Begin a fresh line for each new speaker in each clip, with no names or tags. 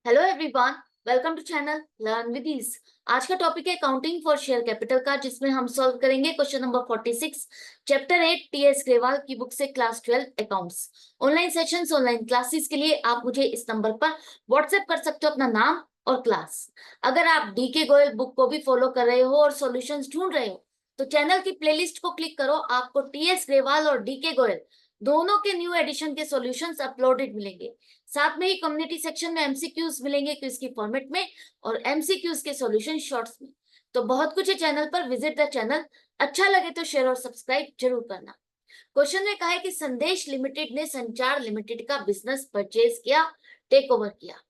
Hello everyone, welcome to channel learn with ease. आज का topic है अकाउंटिंग फॉर शेयर कैपिटल का, जिसमें हम सॉल्व करेंगे question number 46 chapter 8 TS Grewal की बुक से class 12 accounts. Online sessions, online classes के लिए आप मुझे इस नंबर पर व्हाट्सएप कर सकते हो अपना नाम और क्लास। अगर आप डीके गोयल बुक को भी फॉलो कर रहे हो और सॉल्यूशंस ढूंढ रहे हो तो चैनल की प्लेलिस्ट को क्लिक करो, आपको टीएस ग्रेवाल और डीके गोयल दोनों के न्यू एडिशन के सॉल्यूशंस अपलोडेड मिलेंगे। साथ में ही कम्युनिटी सेक्शन में एमसीक्यूज मिलेंगे क्विज की फॉर्मेट में और एमसीक्यूज के सॉल्यूशन शॉर्ट्स में। तो बहुत कुछ है चैनल पर, विजिट द चैनल। अच्छा लगे तो शेयर और सब्सक्राइब जरूर करना। क्वेश्चन में कहा है कि संदेश लिमिटेड ने संचार लिमिटेड का बिजनेस परचेज किया, टेक ओवर किया।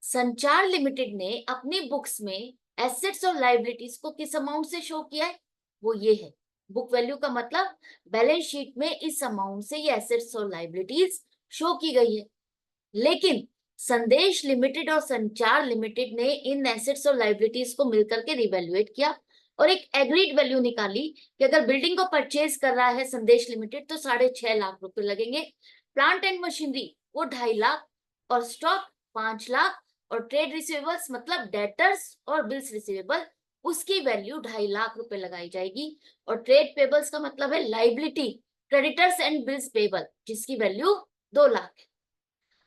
संचार लिमिटेड ने अपनी बुक्स में एसेट्स और लाइबिलिटीज को किस अमाउंट से शो किया है, वो ये है। बुक वैल्यू का मतलब बैलेंस शीट में इस अमाउंट से ये एसेट्स और लाइबिलिटीज शो की गई है। लेकिन संदेश लिमिटेड और संचार लिमिटेड ने इन एसेट्स और लाइबिलिटीज को मिलकर के रिवैल्यूएट किया और एक एग्रीड वैल्यू निकाली कि अगर बिल्डिंग को परचेज कर रहा है संदेश लिमिटेड तो 6.5 लाख रुपए लगेंगे, प्लांट एंड मशीनरी वो 2.5 लाख और स्टॉक 5 लाख और ट्रेड रिसीवेबल्स मतलब डेटर्स और बिल्स रिसीवेबल उसकी वैल्यू 2.5 लाख रुपए लगाई जाएगी और ट्रेड पेबल्स का मतलब है liability creditors and bills payable जिसकी वैल्यू 2 लाख है।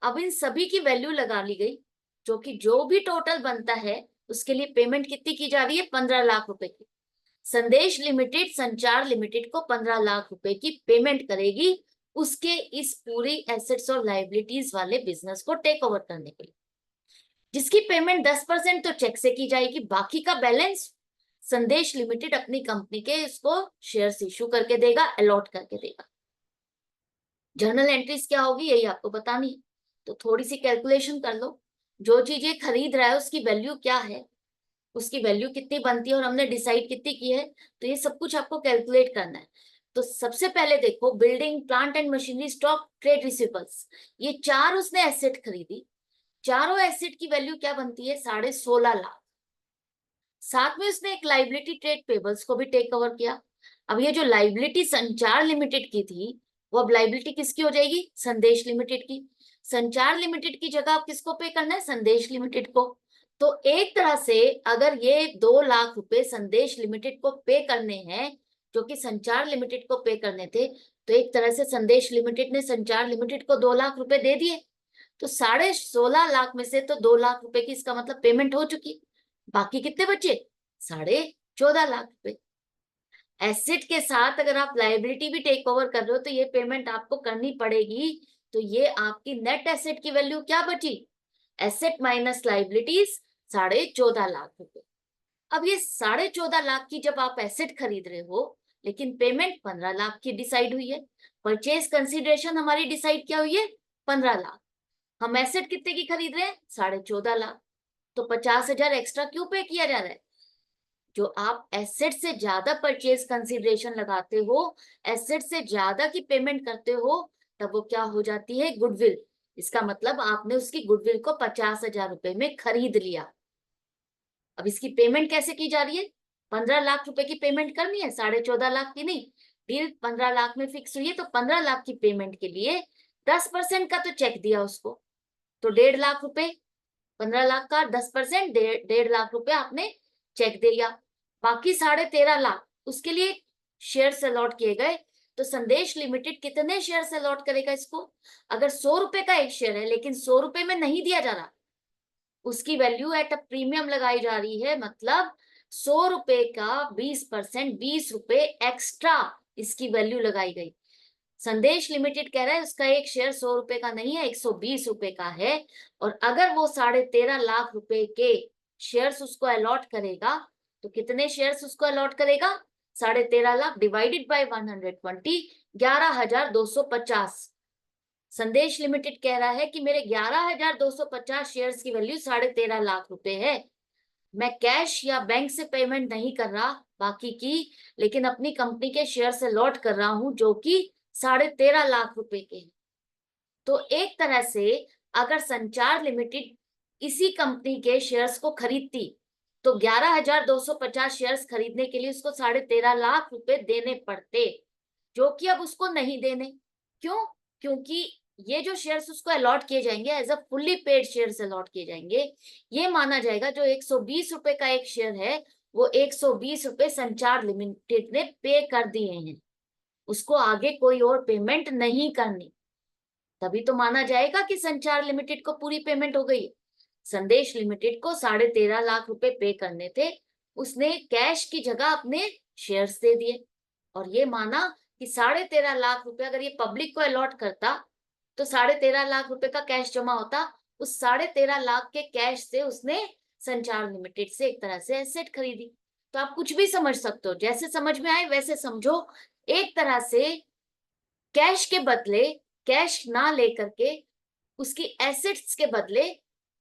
अब इन सभी की वैल्यू लगा ली गई, जो कि जो भी टोटल बनता है उसके लिए पेमेंट कितनी की जा रही है, 15 लाख रुपए की। संदेश लिमिटेड संचार लिमिटेड को 15 लाख रुपए की पेमेंट करेगी उसके इस पूरी एसेट्स और लाइबिलिटीज वाले बिजनेस को टेक ओवर करने के लिए, जिसकी पेमेंट 10% तो चेक से की जाएगी, बाकी का बैलेंस संदेश लिमिटेड अपनी कंपनी के इसको शेयर्स इश्यू करके देगा, अलॉट करके देगा। जर्नल एंट्रीज क्या होगी यही आपको बतानी है, तो थोड़ी सी कैलकुलेशन कर लो। जो चीज ये खरीद रहा है उसकी वैल्यू क्या है, उसकी वैल्यू कितनी बनती है और हमने डिसाइड कितनी की है, तो ये सब कुछ आपको कैलकुलेट करना है। तो सबसे पहले देखो, building, plant and machinery, stock, trade receivables, ये चार उसने एसेट खरीदी। चारों एसेट की वैल्यू क्या बनती है, 16.5 लाख। साथ में उसने एक लाइबिलिटी ट्रेड पेबल्स को भी टेक ओवर किया। अब ये जो लाइबिलिटी संचार लिमिटेड की थी वो अब लाइबिलिटी किसकी हो जाएगी, संदेश लिमिटेड की। संचार लिमिटेड की जगह आप किसको पे करना है, संदेश लिमिटेड को। तो एक तरह से अगर ये 2 लाख रुपए संदेश लिमिटेड को पे करने हैं जो कि संचार लिमिटेड को पे करने थे, तो एक तरह से संदेश लिमिटेड ने संचार लिमिटेड को 2 लाख रुपए दे दिए। तो 16.5 लाख में से तो 2 लाख रुपए की इसका मतलब पेमेंट हो चुकी, बाकी कितने बचे, 14.5 लाख रुपए। एसेट के साथ अगर आप लाइबिलिटी भी टेक ओवर कर रहे हो तो ये पेमेंट आपको करनी पड़ेगी। तो ये आपकी नेट एसेट की वैल्यू क्या बची, एसेट माइनस लाइबिलिटीज 14.5 लाख रुपए। अब ये 14.5 लाख की जब आप एसेट खरीद रहे हो लेकिन पेमेंट 15 लाख की डिसाइड हुई है, परचेज कंसिडरेशन हमारी डिसाइड क्या हुई है, 15 लाख। हम एसेट कितने की खरीद रहे हैं, 14.5 लाख। तो 50,000 एक्स्ट्रा क्यों पे किया जा रहा है, जो आप एसेट से ज्यादा परचेज कंसिडरेशन लगाते हो, एसेट से ज्यादा की पेमेंट करते हो, तब वो क्या हो जाती है, गुडविल। इसका मतलब आपने उसकी गुडविल को 50,000 रुपए में खरीद लिया। अब इसकी पेमेंट कैसे की जा रही है, 15 लाख रुपए की पेमेंट करनी है, 14.5 लाख की नहीं। डील 15 लाख में फिक्स हुई है तो 15 लाख की पेमेंट के लिए 10% का तो चेक दिया उसको, तो 1.5 लाख रुपए, 15 लाख का 10%, 1.5 लाख रुपए आपने चेक दे दिया। बाकी 13.5 लाख उसके लिए शेयर अलॉट किए गए। तो संदेश लिमिटेड कितने शेयर अलॉट करेगा इसको, अगर 100 रुपए का एक शेयर है लेकिन 100 रुपए में नहीं दिया जा रहा, उसकी वैल्यू एट अ प्रीमियम लगाई जा रही है, मतलब 100 रुपए का 20%, 20 रुपए एक्स्ट्रा इसकी वैल्यू लगाई गई। संदेश लिमिटेड कह रहा है उसका एक शेयर 100 रुपए का नहीं है, 120 रुपए का है। और अगर वो 13.5 लाख रुपए के शेयर्स उसको अलॉट करेगा तो कितने शेयर्स उसको अलॉट करेगा, 13.5 लाख डिवाइडेड बाय 120, 11,250। संदेश लिमिटेड कह रहा है कि मेरे 11,250 शेयर्स की वैल्यू 13.5 लाख रुपए है। मैं कैश या बैंक से पेमेंट नहीं कर रहा बाकी की, लेकिन अपनी कंपनी के शेयर से लॉट कर रहा हूं जो कि 13.5 लाख रुपए के हैं। तो एक तरह से अगर संचार लिमिटेड इसी कंपनी के शेयर्स को खरीदती तो 11,250 शेयर्स खरीदने के लिए उसको 13.5 लाख रुपए देने पड़ते, जो कि अब उसको नहीं देने। क्यों, क्योंकि ये जो शेयर्स उसको अलॉट किए जाएंगे as a fully paid shares allot किए जाएंगे। ये माना जाएगा जो 120 रुपए का एक शेयर है वो 120 रुपए संचार लिमिटेड ने पे कर दिए हैं, उसको आगे कोई और पेमेंट नहीं करनी। तभी तो माना जाएगा कि संचार लिमिटेड को पूरी पेमेंट हो गई। संदेश लिमिटेड को 13.5 लाख रुपए पे करने थे, उसने कैश की जगह अपने शेयर्स दे दिए और ये माना कि 13.5 लाख रुपए अगर ये पब्लिक को अलॉट करता तो 13.5 लाख रुपए का कैश जमा होता। उस 13.5 लाख के कैश से उसने संचार लिमिटेड से एक तरह से एसेट खरीदी। तो आप कुछ भी समझ सकते हो, जैसे समझ में आए वैसे समझो। एक तरह से कैश के बदले, कैश ना लेकर के उसकी एसेट्स के बदले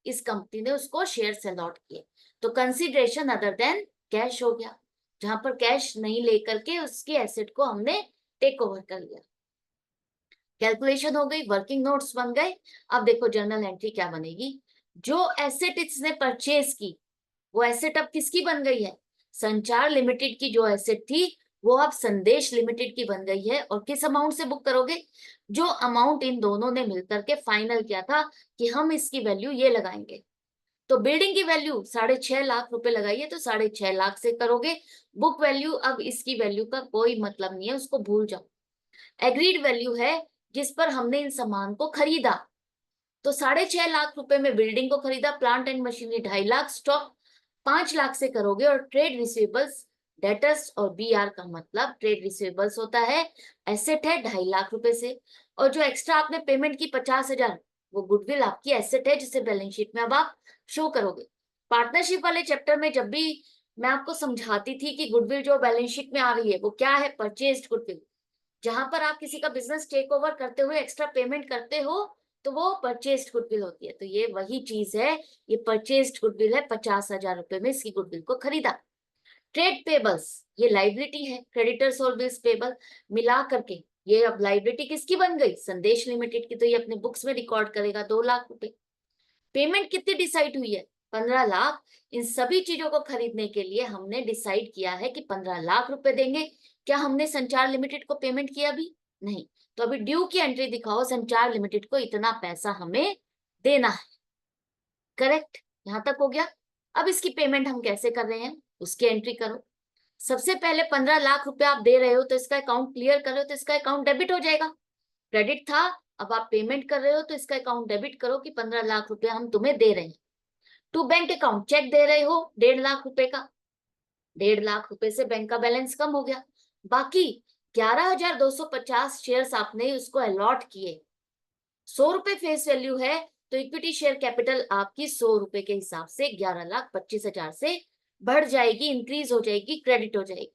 इस कंपनी ने उसको शेयर अलॉट किए, तो कंसिडरेशन अदर देन कैश हो गया, जहां पर कैश नहीं लेकर के उसकी एसेट को हमने टेक ओवर कर लिया। कैलकुलेशन हो गई, वर्किंग नोट्स बन गए। अब देखो जर्नल एंट्री क्या बनेगी। जो एसेट इसने परचेज की वो एसेट अब किसकी बन गई है? संचार लिमिटेड की जो एसेट थी वो अब संदेश लिमिटेड की बन गई है। और किस अमाउंट से बुक करोगे? जो अमाउंट इन दोनों ने मिलकर के फाइनल किया था कि हम इसकी वैल्यू ये लगाएंगे। तो बिल्डिंग की वैल्यू 6.5 लाख रुपए लगाइए तो 6.5 लाख से करोगे। बुक वैल्यू अब इसकी वैल्यू का कोई मतलब नहीं है, उसको भूल जाओ। एग्रीड वैल्यू है जिस पर हमने इन सामान को खरीदा। तो 6.5 लाख रुपए में बिल्डिंग को खरीदा, plant and machinery 2.5 lakh, stock 5 lakh से करोगे। और ट्रेड रिसीवेबल्स, डेटर्स और बीआर का मतलब ट्रेड रिसीवेबल्स होता है, एसेट है 2.5 लाख रुपए से। और जो एक्स्ट्रा आपने पेमेंट की 50,000 वो गुडविल आपकी एसेट है जिसे बैलेंस शीट में अब आप शो करोगे। पार्टनरशिप वाले चैप्टर में जब भी मैं आपको समझाती थी कि गुडविल जो बैलेंस शीट में आ रही है वो क्या है? Purchased goodwill. जहां पर आप किसी का बिजनेस टेक ओवर करते हुए एक्स्ट्रा पेमेंट करते हो तो वो परचेस्ड गुडविल होती है। तो ये वही चीज है, ये परचेस्ड गुडविल है। 50,000 रुपए में इसकी गुडविल को खरीदा। ट्रेड पेबल्स, ये लाइबिलिटी है, क्रेडिटर्स और बिल्स पेबल मिला करके ये अब लाइबिलिटी किसकी बन गई? संदेश लिमिटेड की। तो ये अपने बुक्स में रिकॉर्ड करेगा 2 लाख रुपए। पेमेंट कितनी डिसाइड हुई है? 15 लाख। इन सभी चीजों को खरीदने के लिए हमने डिसाइड किया है कि 15 लाख रुपए देंगे। क्या हमने संचार लिमिटेड को पेमेंट किया? भी नहीं। तो अभी ड्यू की एंट्री दिखाओ, संचार लिमिटेड को इतना पैसा हमें देना है। करेक्ट? यहां तक हो गया। अब इसकी पेमेंट हम कैसे कर रहे हैं उसकी एंट्री करो। सबसे पहले 15 लाख रुपए आप दे रहे हो तो इसका अकाउंट क्लियर करो, तो इसका अकाउंट डेबिट हो जाएगा। क्रेडिट था, अब आप पेमेंट कर रहे हो तो इसका अकाउंट डेबिट करो कि 15 लाख रुपए हम तुम्हें दे रहे हैं। टू बैंक अकाउंट चेक दे रहे हो 1.5 लाख रुपए का, 1.5 लाख रुपए से बैंक का बैलेंस कम हो गया। बाकी 11,250 शेयर्स आपने उसको अलॉट किए। 100 रुपए फेस वैल्यू है तो इक्विटी शेयर कैपिटल आपकी 100 रुपए के हिसाब से 11,25,000 से बढ़ जाएगी, इंक्रीज हो जाएगी, क्रेडिट हो जाएगी।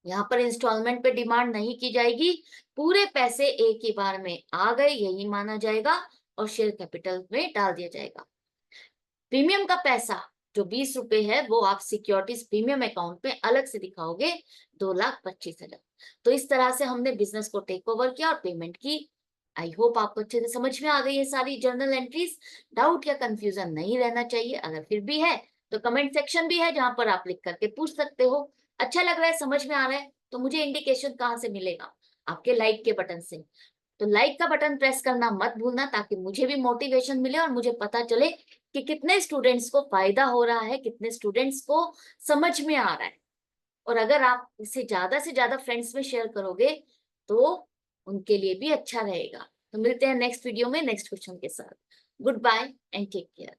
यहाँ पर इंस्टॉलमेंट पे डिमांड नहीं की जाएगी, पूरे पैसे एक ही बार में आ गए यही माना जाएगा और शेयर कैपिटल में डाल दिया जाएगा। प्रीमियम का पैसा जो 20 रुपए है वो आप सिक्योरिटीज प्रीमियम अकाउंट में अलग से दिखाओगे 2,25,000। तो इस तरह से हमने बिजनेस को टेक ओवर किया और पेमेंट की। आई होप आपको अच्छे से समझ में आ गई है सारी जर्नल एंट्रीज। डाउट या कंफ्यूजन नहीं रहना चाहिए, अगर फिर भी है तो कमेंट सेक्शन भी है जहां पर आप लिख करके पूछ सकते हो। अच्छा लग रहा है, समझ में आ रहा है तो मुझे इंडिकेशन कहाँ से मिलेगा? आपके लाइक के बटन से। तो लाइक का बटन प्रेस करना मत भूलना ताकि मुझे भी मोटिवेशन मिले और मुझे पता चले कि कितने स्टूडेंट्स को फायदा हो रहा है, कितने स्टूडेंट्स को समझ में आ रहा है। और अगर आप इसे ज्यादा से ज्यादा फ्रेंड्स में शेयर करोगे तो उनके लिए भी अच्छा रहेगा। तो मिलते हैं नेक्स्ट वीडियो में नेक्स्ट क्वेश्चन के साथ। Good bye and take care.